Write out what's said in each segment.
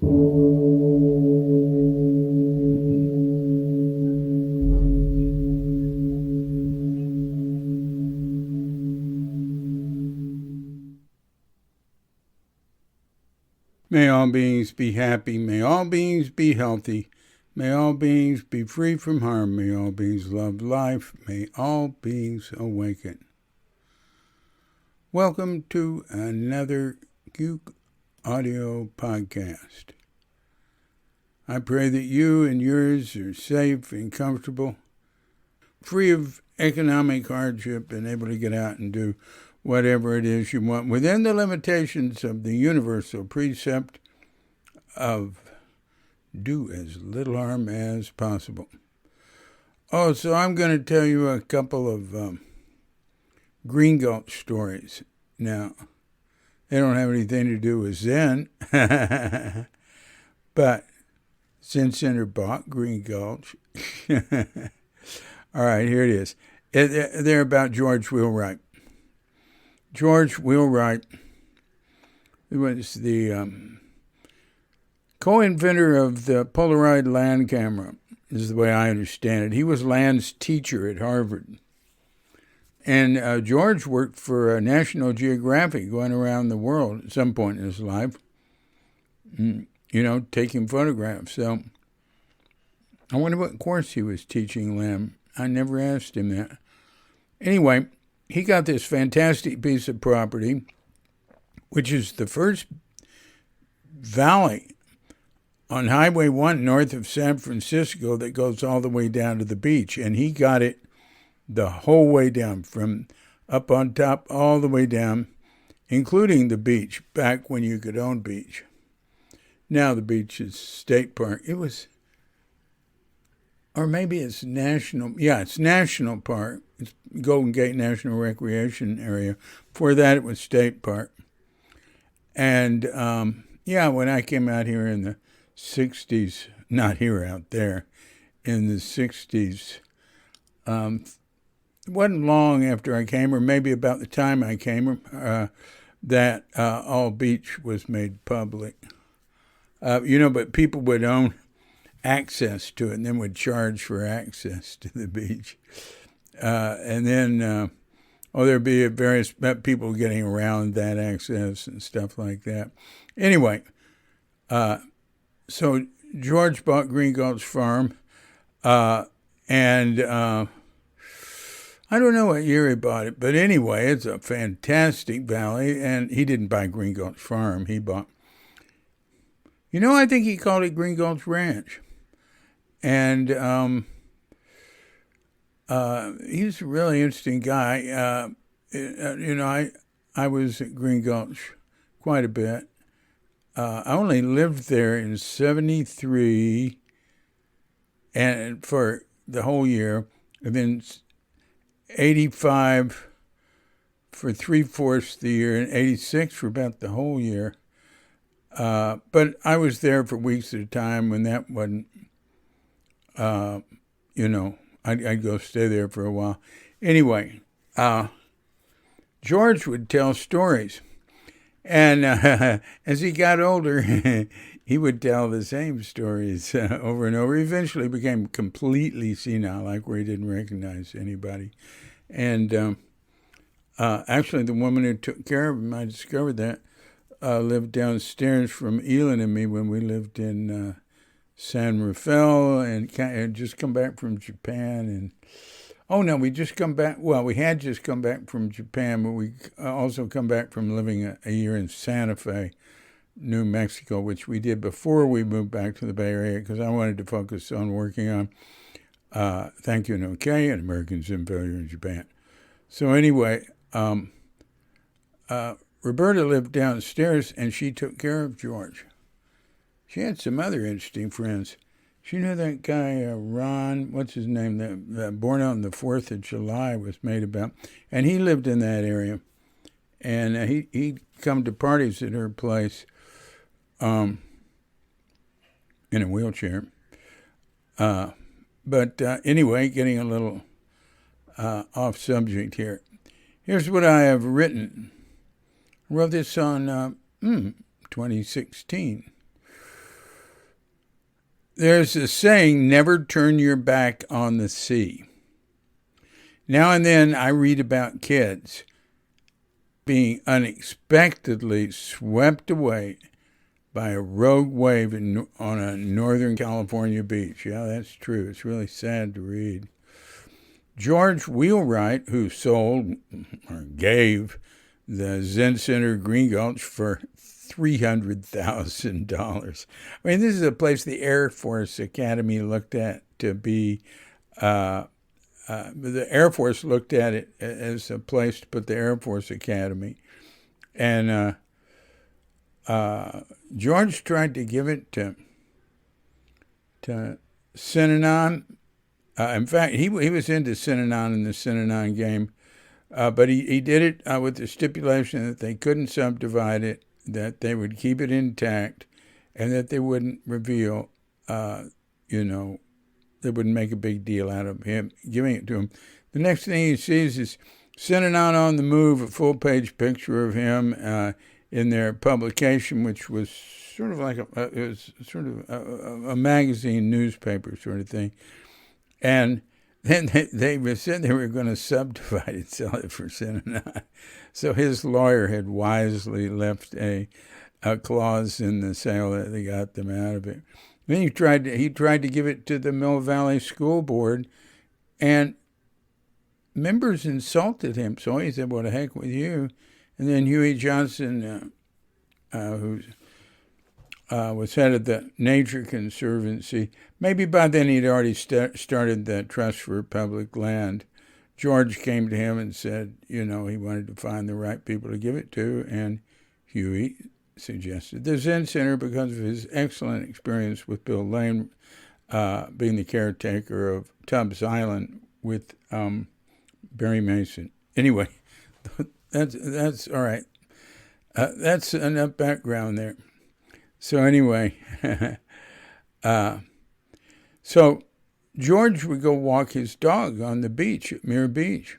May all beings be happy. May all beings be healthy. May all beings be free from harm. May all beings love life. May all beings awaken. Welcome to another Cuke audio podcast. I pray that you and yours are safe and comfortable, free of economic hardship, and able to get out and do whatever it is you want within the limitations of the universal precept of do as little harm as possible. Oh, so I'm going to tell you a couple of Green Gulch stories. Now, they don't have anything to do with Zen, but Zen Center bought Green Gulch. All right, here it is. They're about George Wheelwright. George Wheelwright was the co-inventor of the Polaroid land camera, is the way I understand it. He was Land's teacher at Harvard. And George worked for National Geographic, going around the world at some point in his life, taking photographs. So I wonder what course he was teaching Land. I never asked him that. Anyway, he got this fantastic piece of property, which is the first valley on Highway 1 north of San Francisco that goes all the way down to the beach. And he got it the whole way down, from up on top all the way down, including the beach, back when you could own beach. Now the beach is state park. It was, or maybe it's national. Yeah, it's national park. It's Golden Gate National Recreation Area. Before that, it was state park. And, when I came out here in the 60s, not here, out there, in the 60s, it wasn't long after I came, or maybe about the time I came, that all beach was made public. But people would own access to it and then would charge for access to the beach. And then there'd be various people getting around that access and stuff like that. Anyway, so George bought Green Gulch Farm, and I don't know what year he bought it, but anyway, it's a fantastic valley, and he didn't buy Green Gulch Farm. He bought, I think he called it Green Gulch Ranch. And he's a really interesting guy. I was at Green Gulch quite a bit. I only lived there in 73 and for the whole year, and then 85 for 3/4 the year, and 86 for about the whole year. But I was there for weeks at a time when that wasn't, I'd go stay there for a while. Anyway, George would tell stories. And as he got older, he would tell the same stories over and over. He eventually became completely senile, like where he didn't recognize anybody. And actually, the woman who took care of him, I discovered that, lived downstairs from Elin and me when we lived in San Rafael, and had just come back from Japan. And we just come back. Well, we had just come back from Japan, but we also come back from living a year in Santa Fe, New Mexico, which we did before we moved back to the Bay Area, because I wanted to focus on working on Thank You and Okay and Americans in Failure in Japan. So anyway, Roberta lived downstairs, and she took care of George. She had some other interesting friends. She knew that guy, Ron, what's his name, that Born Out on the 4th of July was made about. And he lived in that area. And he'd come to parties at her place in a wheelchair. But anyway, getting a little off subject here. Here's what I have written. I wrote this on 2016. There's a saying, never turn your back on the sea. Now and then I read about kids being unexpectedly swept away by a rogue wave on a Northern California beach. Yeah, that's true. It's really sad to read. George Wheelwright, who sold or gave the Zen Center Green Gulch for $300,000. I mean, this is a place the Air Force Academy looked at to be, the Air Force looked at it as a place to put the Air Force Academy. And George tried to give it to Synanon. In fact, he was into Synanon in the Synanon game, but he did it with the stipulation that they couldn't subdivide it, that they would keep it intact, and that they wouldn't reveal, they wouldn't make a big deal out of him giving it to him. The next thing he sees is Synanon on the Move, a full-page picture of him in their publication, which was sort of like a magazine, newspaper sort of thing. And then they said they were going to subdivide it, sell it for Synanon. So his lawyer had wisely left a clause in the sale that they got them out of it. Then he tried to give it to the Mill Valley School Board, and members insulted him. So he said, "Well, the heck with you." And then Huey Johnson, who was head of the Nature Conservancy, maybe by then he'd already started the Trust for Public Land. George came to him and said, he wanted to find the right people to give it to, and Huey suggested the Zen Center because of his excellent experience with Bill Lane being the caretaker of Tubbs Island with Barry Mason. Anyway, that's all right. That's enough background there. So anyway, so George would go walk his dog on the beach at Muir Beach.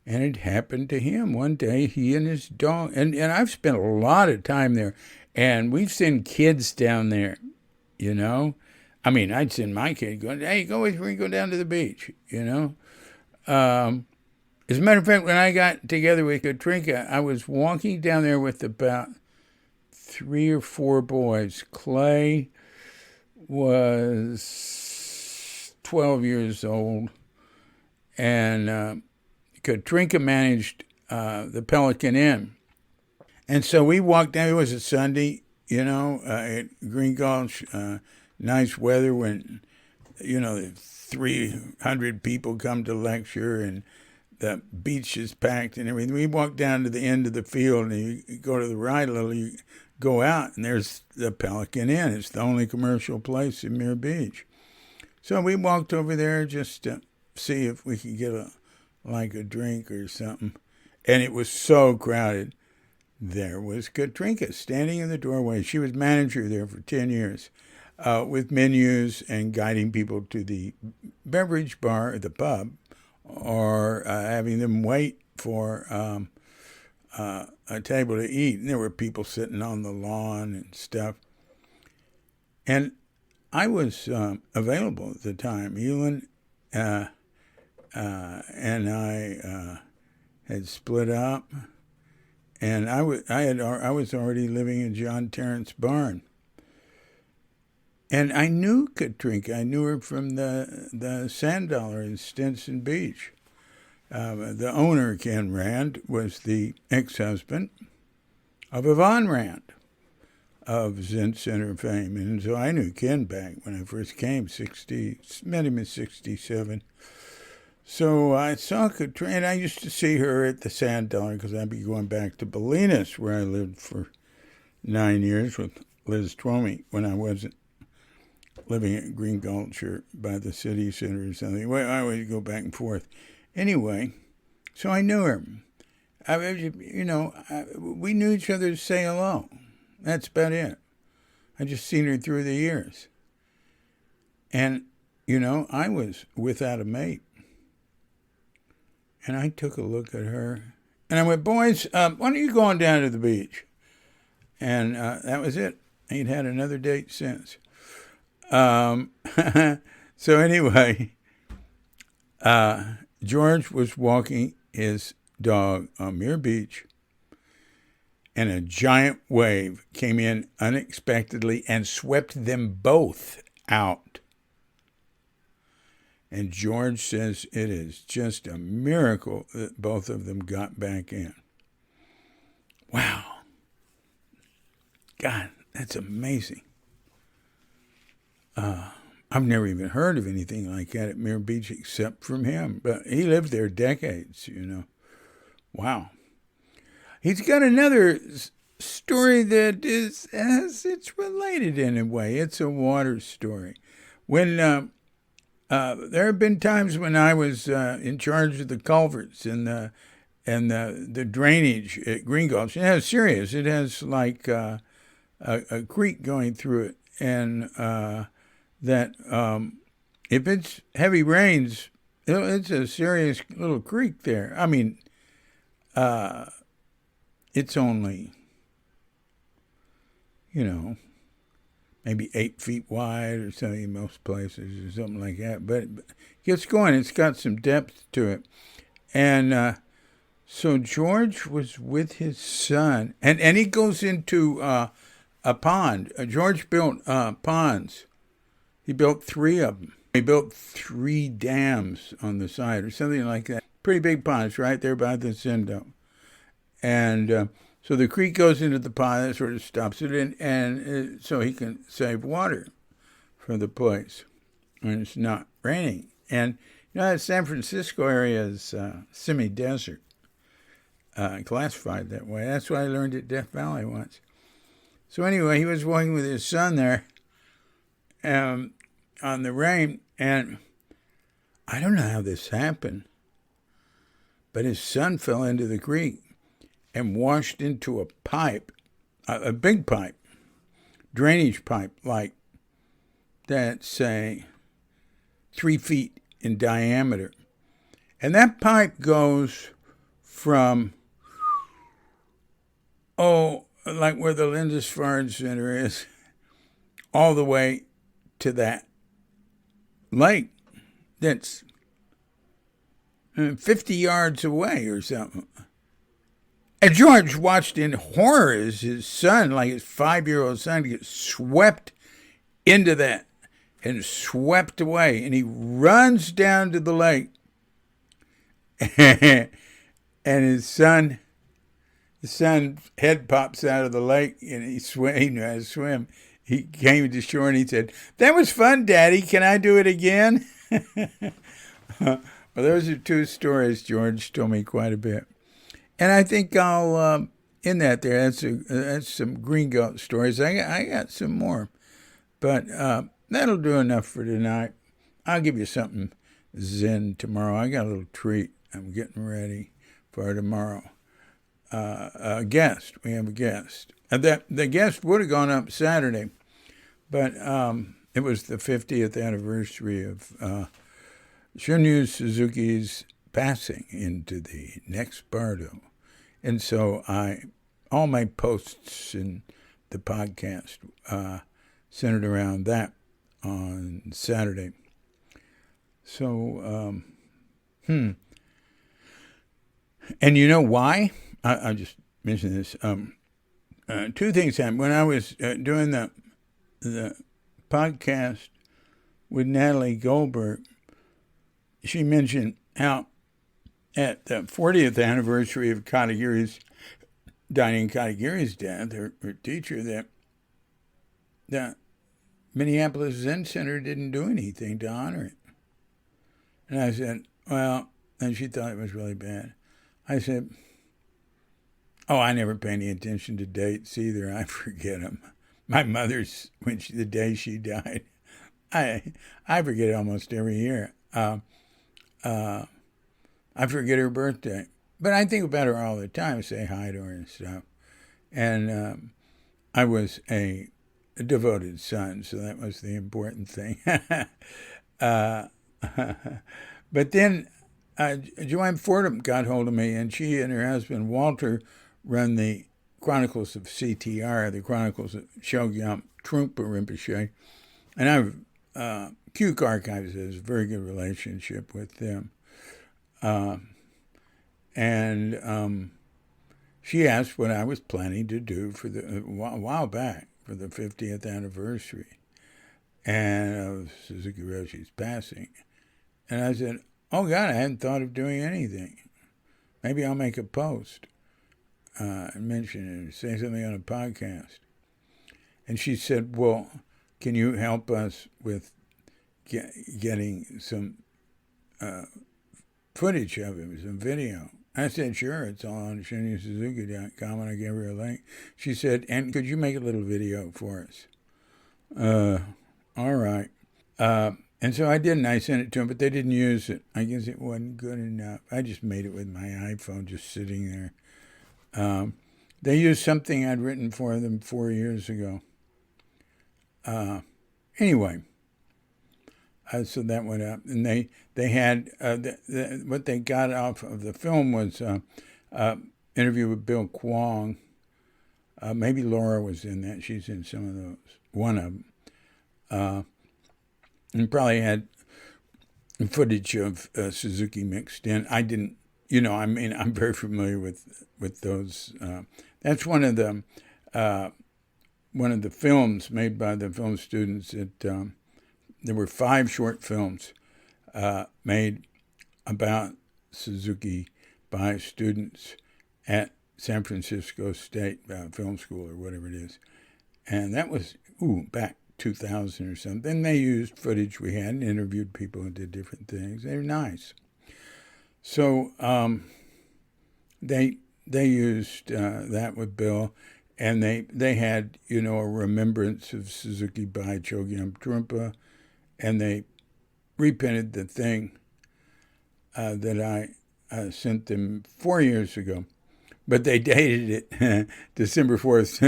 And it happened to him one day, he and his dog, and I've spent a lot of time there, and we've seen kids down there, I mean, I'd send my kid going, "Hey, go with me, go down to the beach," As a matter of fact, when I got together with Katrinka, I was walking down there with about 3 or 4 boys. Clay was 12 years old, and Katrinka managed the Pelican Inn. And so we walked down. It was a Sunday, at Green Gulch, nice weather when, 300 people come to lecture and the beach is packed and everything. We walked down to the end of the field, and you go to the right a little, you go out, and there's the Pelican Inn. It's the only commercial place in Muir Beach. So we walked over there just to see if we could get a drink or something. And it was so crowded. There was Katrinka standing in the doorway. She was manager there for 10 years with menus and guiding people to the beverage bar, the pub, or having them wait for a table to eat. And there were people sitting on the lawn and stuff. And I was available at the time. Elin and I had split up, and I was already living in John Terrence Barn. And I knew Katrinka. I knew her from the Sand Dollar in Stinson Beach. The owner, Ken Rand, was the ex-husband of Yvonne Rand of Zen Center fame. And so I knew Ken back when I first came, met him in 67. So I saw Katrinka, and I used to see her at the Sand Dollar because I'd be going back to Bolinas, where I lived for 9 years with Liz Twomey when I wasn't living at Green Gulch or by the city center or something. Well, I always go back and forth. Anyway, so I knew her. We knew each other to say hello. That's about it. I just seen her through the years. And, I was without a mate. And I took a look at her. And I went, "Boys, why don't you go on down to the beach?" And that was it. He'd had another date since. Um, so anyway, George was walking his dog on Muir Beach, and a giant wave came in unexpectedly and swept them both out. And George says it is just a miracle that both of them got back in. Wow. God, that's amazing. I've never even heard of anything like that at Muir Beach except from him. But he lived there decades, you know. Wow. He's got another story that it's related in a way. It's a water story. When there have been times when I was in charge of the culverts and the drainage at Green Gulch. And it's serious. It has like a creek going through it, and that if it's heavy rains, it's a serious little creek there. I mean, it's only, maybe 8 feet wide or something in most places or something like that. But it gets going. It's got some depth to it. And so George was with his son, and he goes into a pond. George built ponds. He built 3 of them. He built 3 dams on the side or something like that. Pretty big ponds right there by the Zindo. And so the creek goes into the pond, that sort of stops it, and so he can save water for the place when it's not raining. And that San Francisco area is semi-desert, classified that way. That's what I learned at Death Valley once. So anyway, he was walking with his son there on the rain, and I don't know how this happened, but his son fell into the creek and washed into a pipe, a big pipe, drainage pipe, like that's, say, 3 feet in diameter. And that pipe goes from, like where the Lindisfarne Center is, all the way to that lake that's 50 yards away or something. And George watched in horror as his son, like his 5-year-old son, gets swept into that and swept away. And he runs down to the lake. And his son's head pops out of the lake, and he knew how to swim. He came to shore and he said, "That was fun, Daddy. Can I do it again?" Well, those are 2 stories George told me quite a bit. And I think I'll end that there. That's some Green Gulch stories. I got some more. But that'll do enough for tonight. I'll give you something zen tomorrow. I got a little treat. I'm getting ready for tomorrow. A guest. We have a guest. The guest would have gone up Saturday, but it was the 50th anniversary of Shunryu Suzuki's passing into the next bardo. And so all my posts in the podcast centered around that on Saturday. So, and you know why? I just mentioned this. 2 things happened. When I was doing the podcast with Natalie Goldberg, she mentioned how at the 40th anniversary of Diane Katagiri's death, her teacher, that the Minneapolis Zen Center didn't do anything to honor it. And I said, well, and she thought it was really bad. I said, I never pay any attention to dates either. I forget them. My mother's, the day she died, I forget it almost every year. I forget her birthday. But I think about her all the time, say hi to her and stuff. And I was a devoted son, so that was the important thing. But then Joanne Fordham got hold of me, and she and her husband Walter run the Chronicles of CTR, the Chronicles of Chogyam Trungpa Rinpoche. And Cuke Archives has a very good relationship with them. And she asked what I was planning to do for a while back for the 50th anniversary and of Suzuki Roshi's passing. And I said, oh, God, I hadn't thought of doing anything. Maybe I'll make a post and mention it or say something on a podcast. And she said, well, can you help us with getting some footage of it, some video? I said, sure, it's all on ShinryuSuzuki.com, and I gave her a link. She said, and could you make a little video for us? All right. And so I did, and I sent it to them, but they didn't use it. I guess it wasn't good enough. I just made it with my iPhone, just sitting there. They used something I'd written for them 4 years ago. Anyway, so that went up, and they had what they got off of the film was interview with Bill Kwong. Maybe Laura was in that. She's in some of those. One of them. And probably had footage of Suzuki mixed in. I didn't, I'm very familiar with those. That's one of the films made by the film students. There were 5 short films made about Suzuki by students at San Francisco State Film School or whatever it is. And that was, back 2000 or something. They used footage we had and interviewed people who did different things. They were nice. So they used that with Bill, and they had, a remembrance of Suzuki by Chogyam Trungpa, and they reprinted the thing that I sent them 4 years ago. But they dated it December 4th,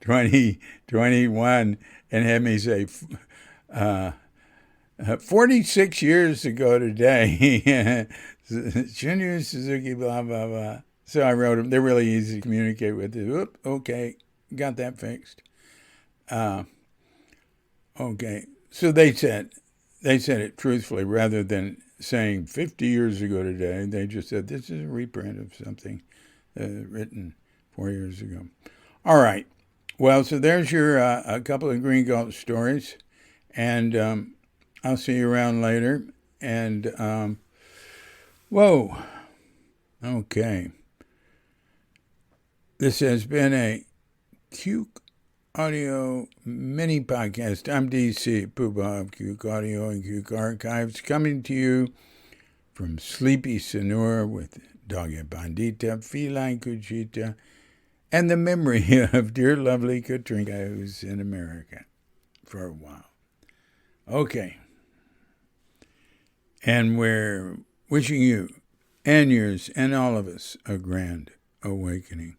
2021, and had me say 46 years ago today, Shinryu Suzuki, blah, blah, blah. So I wrote them. They're really easy to communicate with. Oop, okay, got that fixed. Okay, so they said it truthfully rather than saying 50 years ago today. They just said this is a reprint of something written 4 years ago. All right. Well, so there's your a couple of Green Gulch stories, and I'll see you around later. And whoa, okay. This has been a Cuke Audio mini podcast. I'm DC Poobah of Cuke Audio and Cuke Archives, coming to you from sleepy Sonora with Doggy Bandita, Feline Cuchita, and the memory of dear lovely Katrinka, who's in America for a while. Okay. And we're wishing you and yours and all of us a grand awakening.